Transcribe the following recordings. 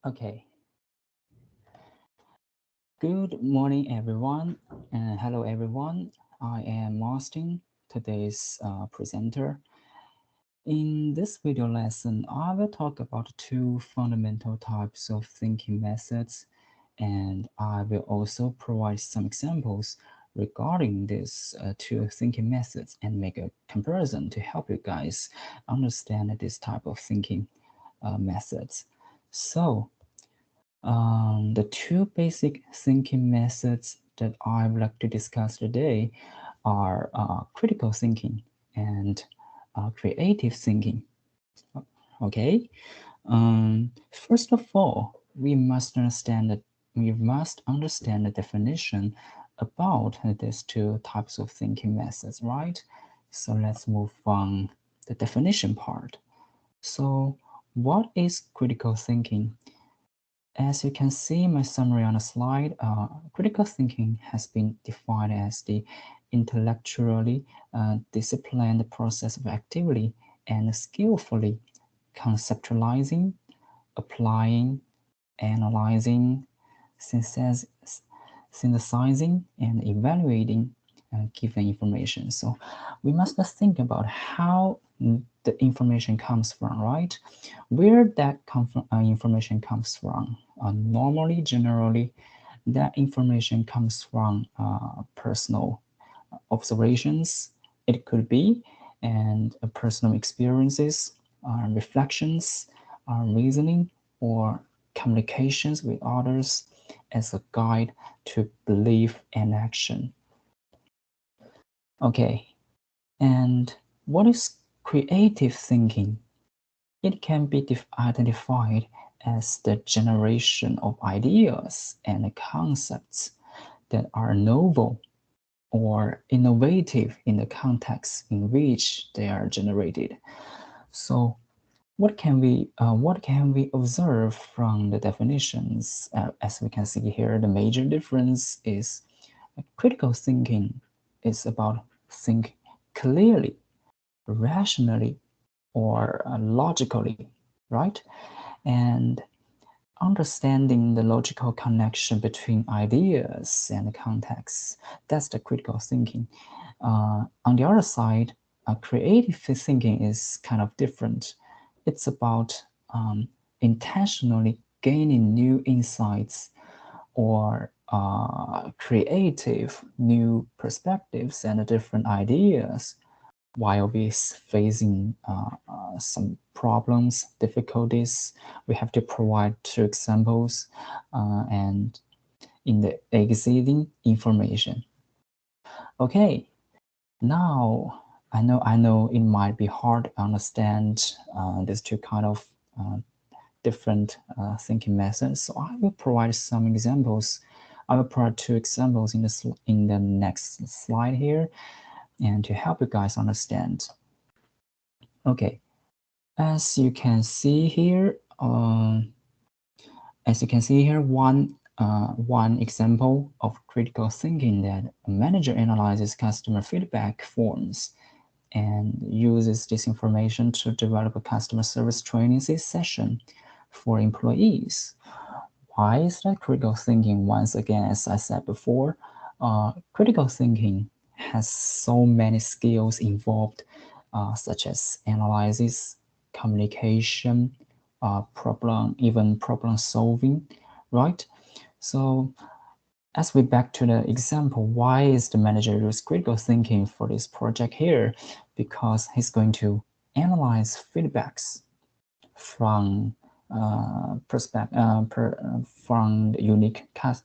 Okay. Good morning, everyone, and hello, everyone. I am Austin, today's presenter. In this video lesson, I will talk about two fundamental types of thinking methods, and I will also provide some examples regarding these two thinking methods and make a comparison to help you guys understand this type of thinking methods. So, the two basic thinking methods that I would like to discuss today are critical thinking and creative thinking. Okay. First of all, we must understand the definition about these two types of thinking methods, right? So let's move on the definition part. So, what is critical thinking? As you can see in my summary on the slide, critical thinking has been defined as the intellectually disciplined process of actively and skillfully conceptualizing, applying, analyzing, synthesizing, and evaluating given information. So we must think about how the information comes from, right? Where that information comes from. Normally, generally, that information comes from personal observations. It could be and personal experiences, reflections, reasoning, or communications with others as a guide to belief and action. Okay, and what is creative thinking? It can be identified as the generation of ideas and concepts that are novel or innovative in the context in which they are generated. So, what can we observe from the definitions? As we can see here, the major difference is critical thinking is about think clearly, rationally, or logically, right? And understanding the logical connection between ideas and context. That's the critical thinking. On the other side, creative thinking is kind of different. It's about intentionally gaining new insights or creative new perspectives and different ideas while we facing some problems, difficulties. We have to provide two examples and in the existing information. Okay, now I know it might be hard to understand these two kind of uh, different thinking methods. So I will provide some examples. I will provide two examples in the next slide here, and to help you guys understand. Okay, as you can see here, one example of critical thinking that a manager analyzes customer feedback forms and uses this information to develop a customer service training session for employees. Why is that critical thinking? Once again, as I said before, critical thinking has so many skills involved, such as analysis, communication, even problem solving, right? So as we back to the example, why is the manager use critical thinking for this project here? Because he's going to analyze feedbacks from from the unique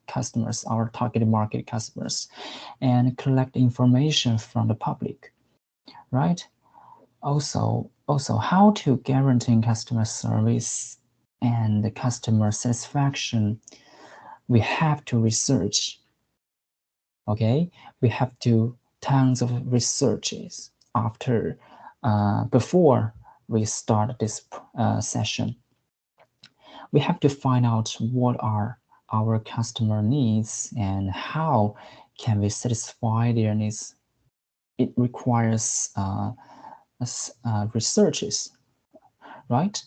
customers, our target market customers, and collect information from the public, right? Also, how to guarantee customer service and the customer satisfaction. We have to research. Okay, we have to tons of researches after before we start this session. We have to find out what are our customer needs and how can we satisfy their needs. It requires researches, right?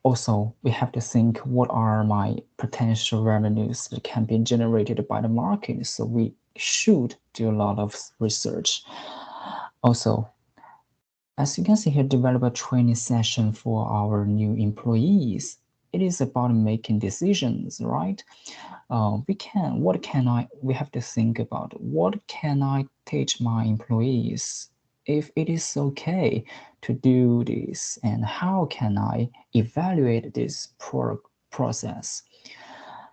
Also, we have to think, what are my potential revenues that can be generated by the market? So we should do a lot of research. Also, as you can see here, develop a training session for our new employees. It is about making decisions, right? We have to think about, what can I teach my employees? If it is okay to do this, and how can I evaluate this process?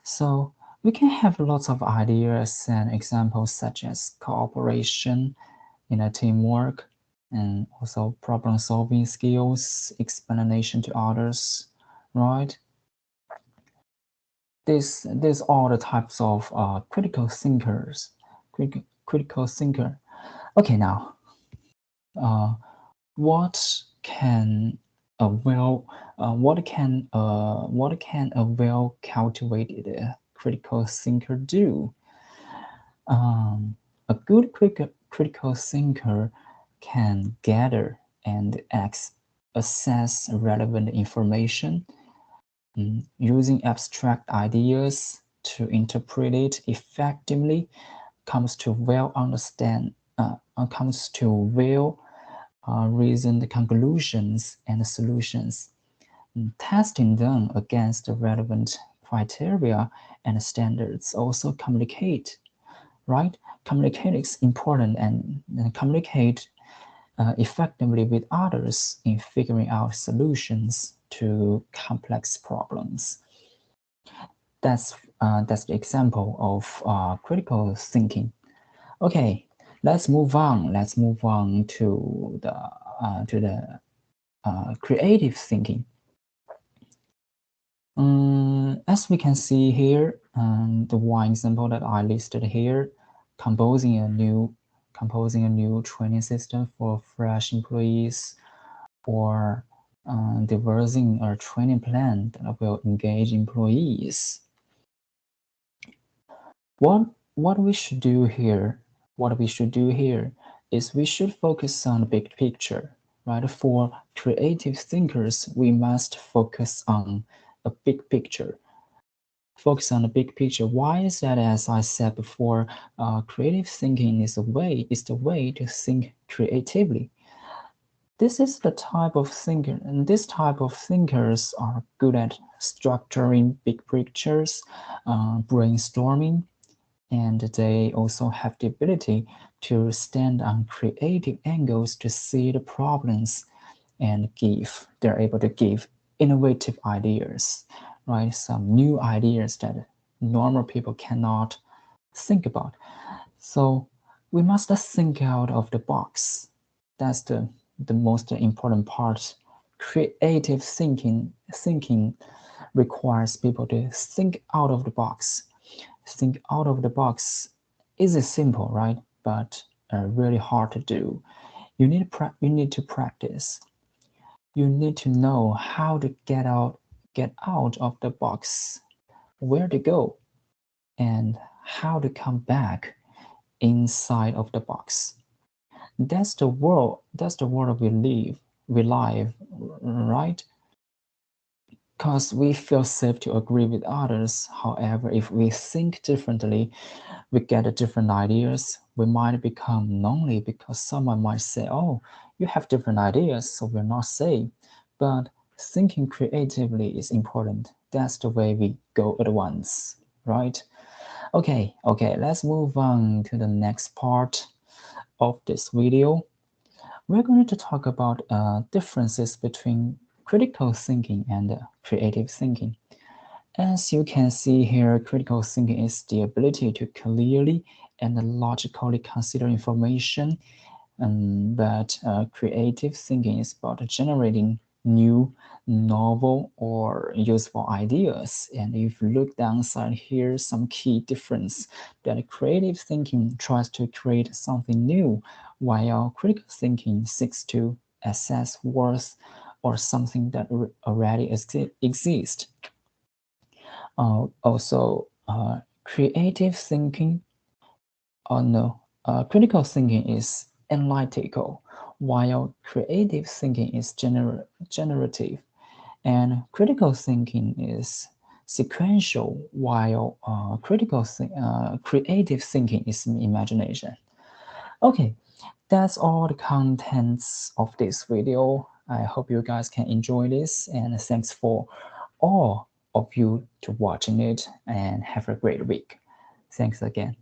So we can have lots of ideas and examples, such as cooperation, teamwork, and also problem solving skills, explanation to others, right? These are the types of critical thinkers. Critical thinker. Okay, now, what can a well cultivated critical thinker do? A good critical thinker can gather and assess relevant information, using abstract ideas to interpret it effectively, comes to well reasoned conclusions and solutions, testing them against the relevant criteria and standards. Also communicate, right? Communicate is important, and communicate effectively with others in figuring out solutions to complex problems. That's the example of critical thinking. Okay, let's move on. Let's move on to the creative thinking. As we can see here, the one example that I listed here, composing a new training system for fresh employees, or devising a training plan that will engage employees. What we should do here, is we should focus on the big picture, right? For creative thinkers, we must focus on a big picture. Focus on the big picture. Why is that? As I said before, creative thinking is the way to think creatively. This is the type of thinker, and this type of thinkers are good at structuring big pictures, brainstorming, and they also have the ability to stand on creative angles to see the problems and they're able to give innovative ideas, right? Some new ideas that normal people cannot think about. So we must think out of the box. That's the most important part. Creative thinking requires people to think out of the box. Think out of the box is simple, right? But really hard to do. You need to practice. You need to know how to get out of the box, where to go, and how to come back inside of the box. That's the world we live, right? Because we feel safe to agree with others. However, if we think differently, we get different ideas, we might become lonely, because someone might say, oh, you have different ideas, so we're not safe. But thinking creatively is important. That's the way we go at once, right? Okay, let's move on to the next part of this video. We're going to talk about differences between critical thinking and creative thinking. As you can see here, critical thinking is the ability to clearly and logically consider information, but creative thinking is about generating new, novel, or useful ideas. And if you look downside, here's some key difference: that creative thinking tries to create something new, while critical thinking seeks to assess worth or something that already exists. Also, creative thinking, critical thinking is analytical, while creative thinking is generative. And critical thinking is sequential, while creative thinking is imagination. Okay, that's all the contents of this video. I hope you guys can enjoy this, and thanks for all of you to watching it, and have a great week. Thanks again.